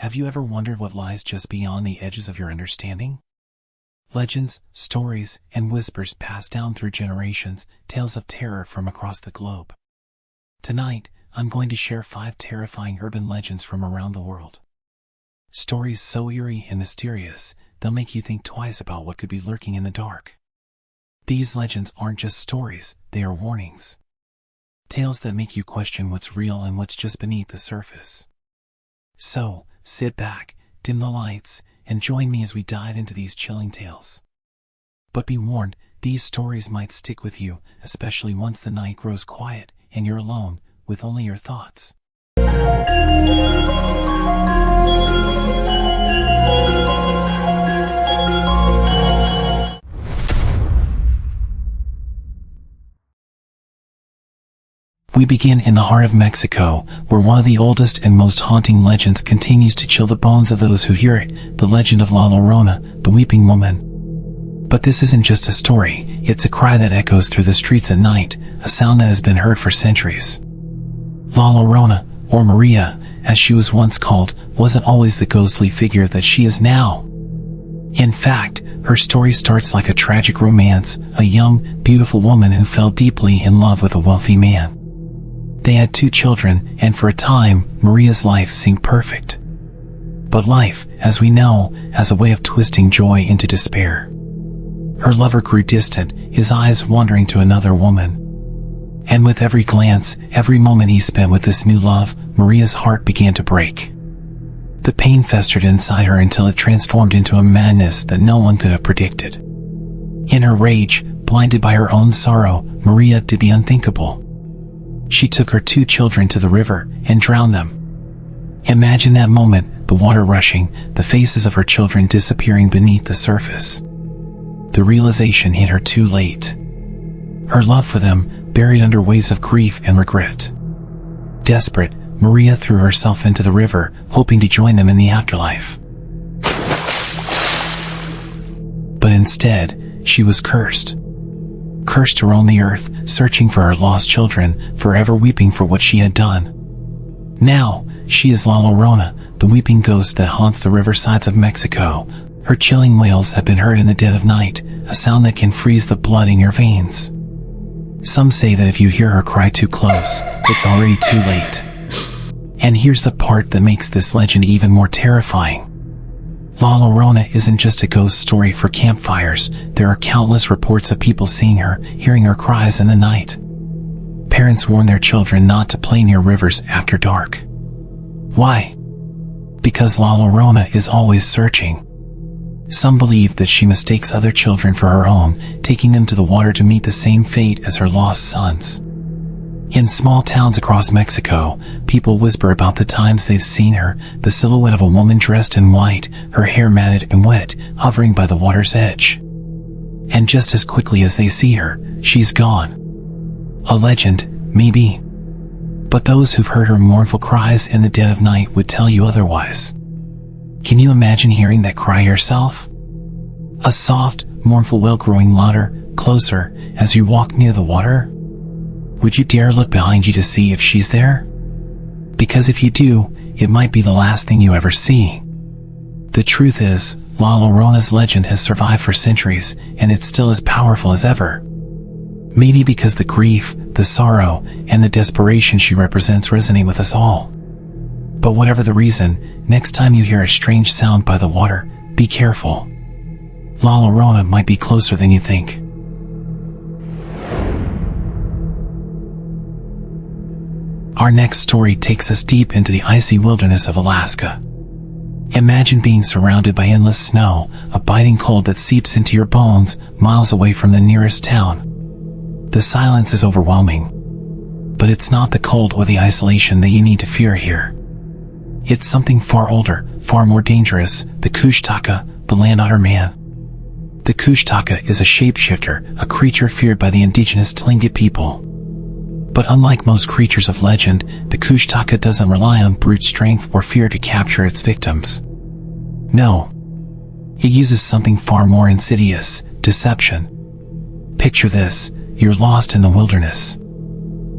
Have you ever wondered what lies just beyond the edges of your understanding? Legends, stories, and whispers passed down through generations, tales of terror from across the globe. Tonight, I'm going to share 5 terrifying urban legends from around the world. Stories so eerie and mysterious, they'll make you think twice about what could be lurking in the dark. These legends aren't just stories, they are warnings. Tales that make you question what's real and what's just beneath the surface. So, sit back, dim the lights, and join me as we dive into these chilling tales. But be warned, these stories might stick with you, especially once the night grows quiet and you're alone with only your thoughts. We begin in the heart of Mexico, where one of the oldest and most haunting legends continues to chill the bones of those who hear it, the legend of La Llorona, the Weeping Woman. But this isn't just a story, it's a cry that echoes through the streets at night, a sound that has been heard for centuries. La Llorona, or Maria, as she was once called, wasn't always the ghostly figure that she is now. In fact, her story starts like a tragic romance, a young, beautiful woman who fell deeply in love with a wealthy man. They had 2 children, and for a time, Maria's life seemed perfect. But life, as we know, has a way of twisting joy into despair. Her lover grew distant, his eyes wandering to another woman. And with every glance, every moment he spent with this new love, Maria's heart began to break. The pain festered inside her until it transformed into a madness that no one could have predicted. In her rage, blinded by her own sorrow, Maria did the unthinkable. She took her 2 children to the river and drowned them. Imagine that moment, the water rushing, the faces of her children disappearing beneath the surface. The realization hit her too late. Her love for them, buried under waves of grief and regret. Desperate, Maria threw herself into the river, hoping to join them in the afterlife. But instead, she was cursed. Cursed to roam the earth, searching for her lost children, forever weeping for what she had done. Now, she is La Llorona, the weeping ghost that haunts the riversides of Mexico. Her chilling wails have been heard in the dead of night, a sound that can freeze the blood in your veins. Some say that if you hear her cry too close, it's already too late. And here's the part that makes this legend even more terrifying. La Llorona isn't just a ghost story for campfires. There are countless reports of people seeing her, hearing her cries in the night. Parents warn their children not to play near rivers after dark. Why? Because La Llorona is always searching. Some believe that she mistakes other children for her own, taking them to the water to meet the same fate as her lost sons. In small towns across Mexico, people whisper about the times they've seen her, the silhouette of a woman dressed in white, her hair matted and wet, hovering by the water's edge. And just as quickly as they see her, she's gone. A legend, maybe. But those who've heard her mournful cries in the dead of night would tell you otherwise. Can you imagine hearing that cry yourself? A soft, mournful wail growing louder, closer, as you walk near the water? Would you dare look behind you to see if she's there? Because if you do, it might be the last thing you ever see. The truth is, La Llorona's legend has survived for centuries, and it's still as powerful as ever. Maybe because the grief, the sorrow, and the desperation she represents resonate with us all. But whatever the reason, next time you hear a strange sound by the water, be careful. La Llorona might be closer than you think. Our next story takes us deep into the icy wilderness of Alaska. Imagine being surrounded by endless snow, a biting cold that seeps into your bones, miles away from the nearest town. The silence is overwhelming. But it's not the cold or the isolation that you need to fear here. It's something far older, far more dangerous, the Kushtaka, the land otter man. The Kushtaka is a shapeshifter, a creature feared by the indigenous Tlingit people. But unlike most creatures of legend, the Kushtaka doesn't rely on brute strength or fear to capture its victims. No. It uses something far more insidious, deception. Picture this, you're lost in the wilderness.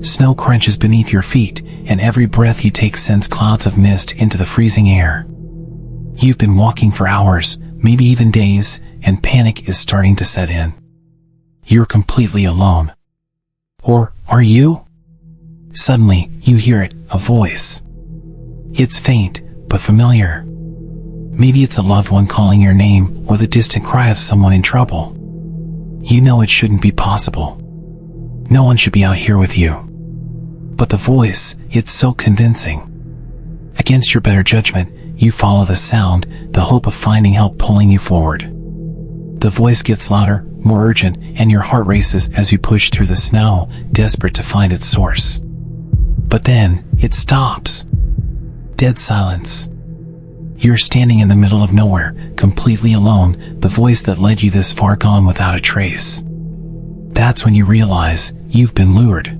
Snow crunches beneath your feet, and every breath you take sends clouds of mist into the freezing air. You've been walking for hours, maybe even days, and panic is starting to set in. You're completely alone. Or are you? Suddenly, you hear it, a voice. It's faint, but familiar. Maybe it's a loved one calling your name, or the distant cry of someone in trouble. You know it shouldn't be possible. No one should be out here with you. But the voice, it's so convincing. Against your better judgment, you follow the sound, the hope of finding help pulling you forward. The voice gets louder, more urgent, and your heart races as you push through the snow, desperate to find its source. But then, it stops. Dead silence. You're standing in the middle of nowhere, completely alone, the voice that led you this far gone without a trace. That's when you realize, you've been lured.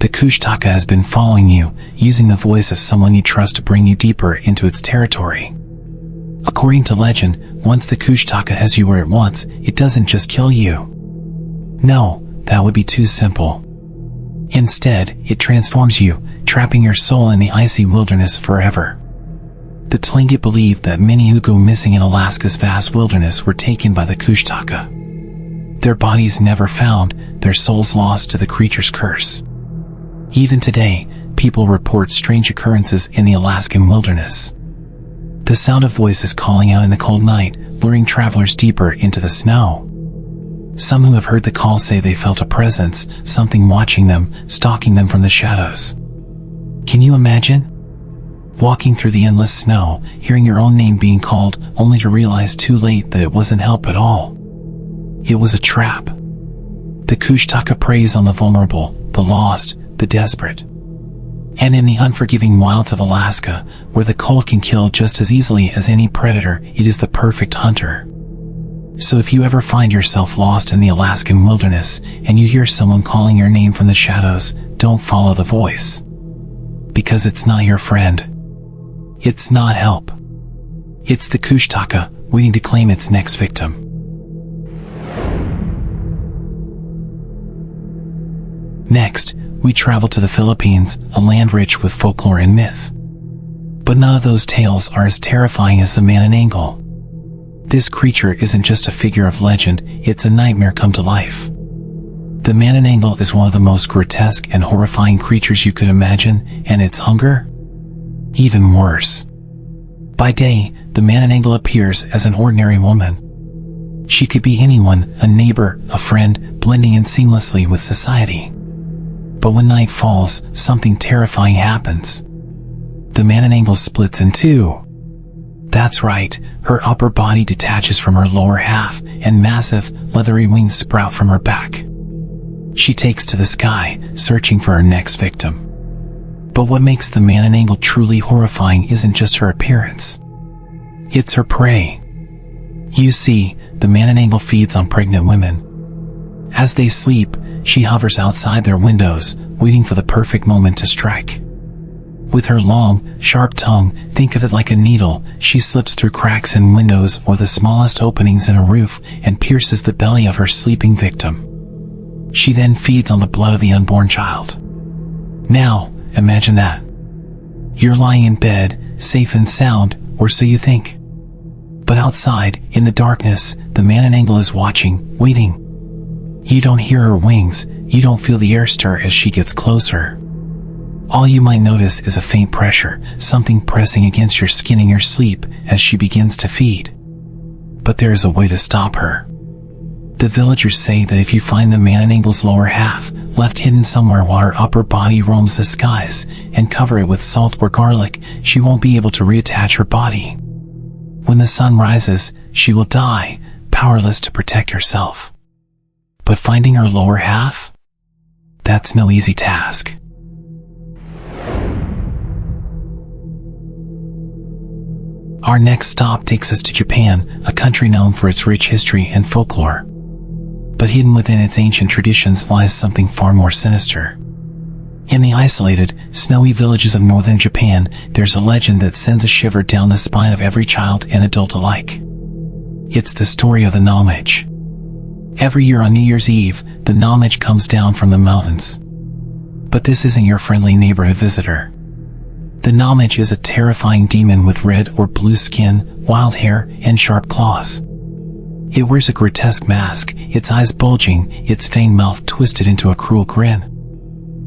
The Kushtaka has been following you, using the voice of someone you trust to bring you deeper into its territory. According to legend, once the Kushtaka has you where it wants, it doesn't just kill you. No, that would be too simple. Instead, it transforms you, trapping your soul in the icy wilderness forever. The Tlingit believed that many who go missing in Alaska's vast wilderness were taken by the Kushtaka. Their bodies never found, their souls lost to the creature's curse. Even today, people report strange occurrences in the Alaskan wilderness. The sound of voices calling out in the cold night, luring travelers deeper into the snow. Some who have heard the call say they felt a presence, something watching them, stalking them from the shadows. Can you imagine? Walking through the endless snow, hearing your own name being called, only to realize too late that it wasn't help at all. It was a trap. The Kushtaka preys on the vulnerable, the lost, the desperate. And in the unforgiving wilds of Alaska, where the cold can kill just as easily as any predator, it is the perfect hunter. So if you ever find yourself lost in the Alaskan wilderness, and you hear someone calling your name from the shadows, don't follow the voice. Because it's not your friend. It's not help. It's the Kushtaka, waiting to claim its next victim. Next, we travel to the Philippines, a land rich with folklore and myth. But none of those tales are as terrifying as the Manananggal. This creature isn't just a figure of legend, it's a nightmare come to life. The Manananggal is one of the most grotesque and horrifying creatures you could imagine, and its hunger? Even worse. By day, the Manananggal appears as an ordinary woman. She could be anyone, a neighbor, a friend, blending in seamlessly with society. But when night falls, something terrifying happens. The Manananggal splits in two. That's right, her upper body detaches from her lower half, and massive, leathery wings sprout from her back. She takes to the sky, searching for her next victim. But what makes the Manananggal truly horrifying isn't just her appearance. It's her prey. You see, the Manananggal feeds on pregnant women. As they sleep, she hovers outside their windows, waiting for the perfect moment to strike. With her long, sharp tongue, think of it like a needle, she slips through cracks in windows or the smallest openings in a roof and pierces the belly of her sleeping victim. She then feeds on the blood of the unborn child. Now, imagine that. You're lying in bed, safe and sound, or so you think. But outside, in the darkness, the Manananggal is watching, waiting. You don't hear her wings, you don't feel the air stir as she gets closer. All you might notice is a faint pressure, something pressing against your skin in your sleep as she begins to feed. But there is a way to stop her. The villagers say that if you find the Manananggal's lower half, left hidden somewhere while her upper body roams the skies, and cover it with salt or garlic, she won't be able to reattach her body. When the sun rises, she will die, powerless to protect herself. But finding her lower half? That's no easy task. Our next stop takes us to Japan, a country known for its rich history and folklore. But hidden within its ancient traditions lies something far more sinister. In the isolated, snowy villages of northern Japan, there's a legend that sends a shiver down the spine of every child and adult alike. It's the story of the Namage. Every year on New Year's Eve, the Namage comes down from the mountains. But this isn't your friendly neighborhood visitor. The Namaj is a terrifying demon with red or blue skin, wild hair, and sharp claws. It wears a grotesque mask, its eyes bulging, its fanged mouth twisted into a cruel grin.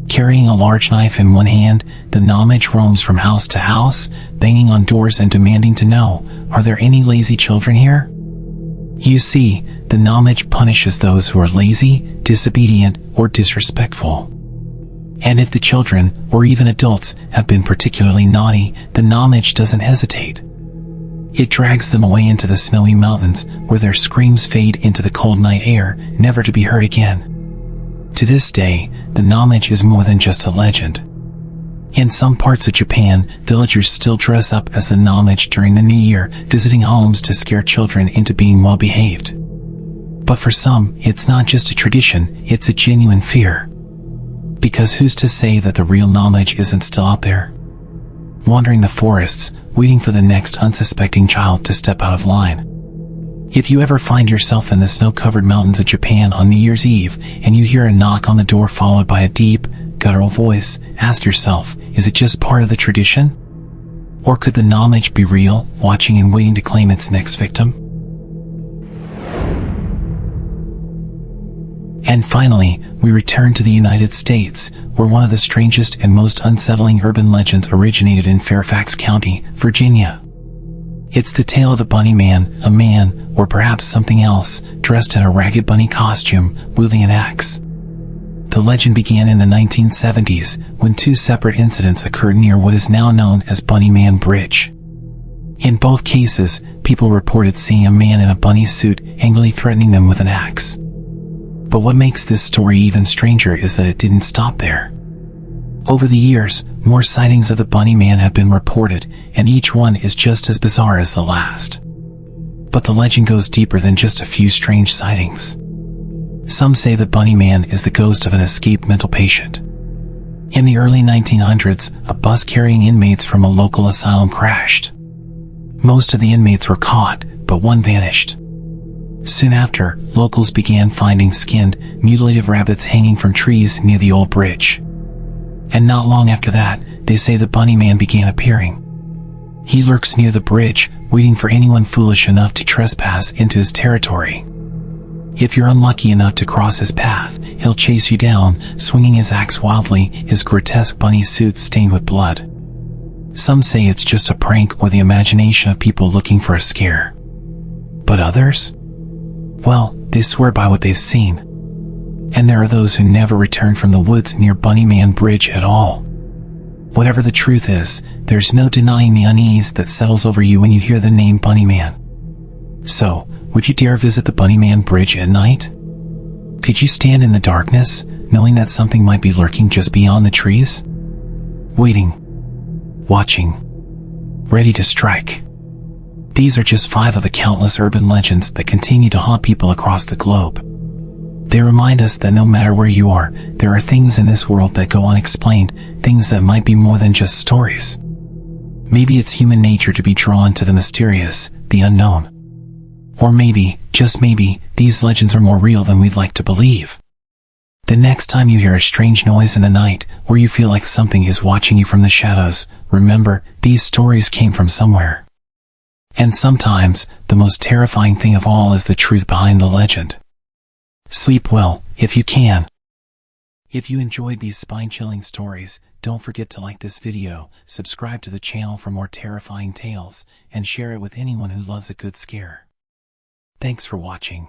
Carrying a large knife in one hand, the Namaj roams from house to house, banging on doors and demanding to know, are there any lazy children here? You see, the Namaj punishes those who are lazy, disobedient, or disrespectful. And if the children, or even adults, have been particularly naughty, the Namaj doesn't hesitate. It drags them away into the snowy mountains, where their screams fade into the cold night air, never to be heard again. To this day, the Namaj is more than just a legend. In some parts of Japan, villagers still dress up as the Namaj during the New Year, visiting homes to scare children into being well-behaved. But for some, it's not just a tradition, it's a genuine fear. Because who's to say that the real Namaj isn't still out there, wandering the forests, waiting for the next unsuspecting child to step out of line? If you ever find yourself in the snow-covered mountains of Japan on New Year's Eve, and you hear a knock on the door followed by a deep, guttural voice, ask yourself, is it just part of the tradition? Or could the Namaj be real, watching and waiting to claim its next victim? And finally, we return to the United States, where one of the strangest and most unsettling urban legends originated in Fairfax County, Virginia. It's the tale of the Bunny Man, a man, or perhaps something else, dressed in a ragged bunny costume, wielding an axe. The legend began in the 1970s, when two separate incidents occurred near what is now known as Bunny Man Bridge. In both cases, people reported seeing a man in a bunny suit angrily threatening them with an axe. But what makes this story even stranger is that it didn't stop there. Over the years, more sightings of the Bunny Man have been reported, and each one is just as bizarre as the last. But the legend goes deeper than just a few strange sightings. Some say the Bunny Man is the ghost of an escaped mental patient. In the early 1900s, a bus carrying inmates from a local asylum crashed. Most of the inmates were caught, but one vanished. Soon after, locals began finding skinned, mutilated rabbits hanging from trees near the old bridge. And not long after that, they say the Bunny Man began appearing. He lurks near the bridge, waiting for anyone foolish enough to trespass into his territory. If you're unlucky enough to cross his path, he'll chase you down, swinging his axe wildly, his grotesque bunny suit stained with blood. Some say it's just a prank or the imagination of people looking for a scare. But others? Well, they swear by what they've seen. And there are those who never return from the woods near Bunny Man Bridge at all. Whatever the truth is, there's no denying the unease that settles over you when you hear the name Bunny Man. So, would you dare visit the Bunny Man Bridge at night? Could you stand in the darkness, knowing that something might be lurking just beyond the trees? Waiting. Watching. Ready to strike. These are just 5 of the countless urban legends that continue to haunt people across the globe. They remind us that no matter where you are, there are things in this world that go unexplained, things that might be more than just stories. Maybe it's human nature to be drawn to the mysterious, the unknown. Or maybe, just maybe, these legends are more real than we'd like to believe. The next time you hear a strange noise in the night, or you feel like something is watching you from the shadows, remember, these stories came from somewhere. And sometimes, the most terrifying thing of all is the truth behind the legend. Sleep well, if you can. If you enjoyed these spine-chilling stories, don't forget to like this video, subscribe to the channel for more terrifying tales, and share it with anyone who loves a good scare. Thanks for watching.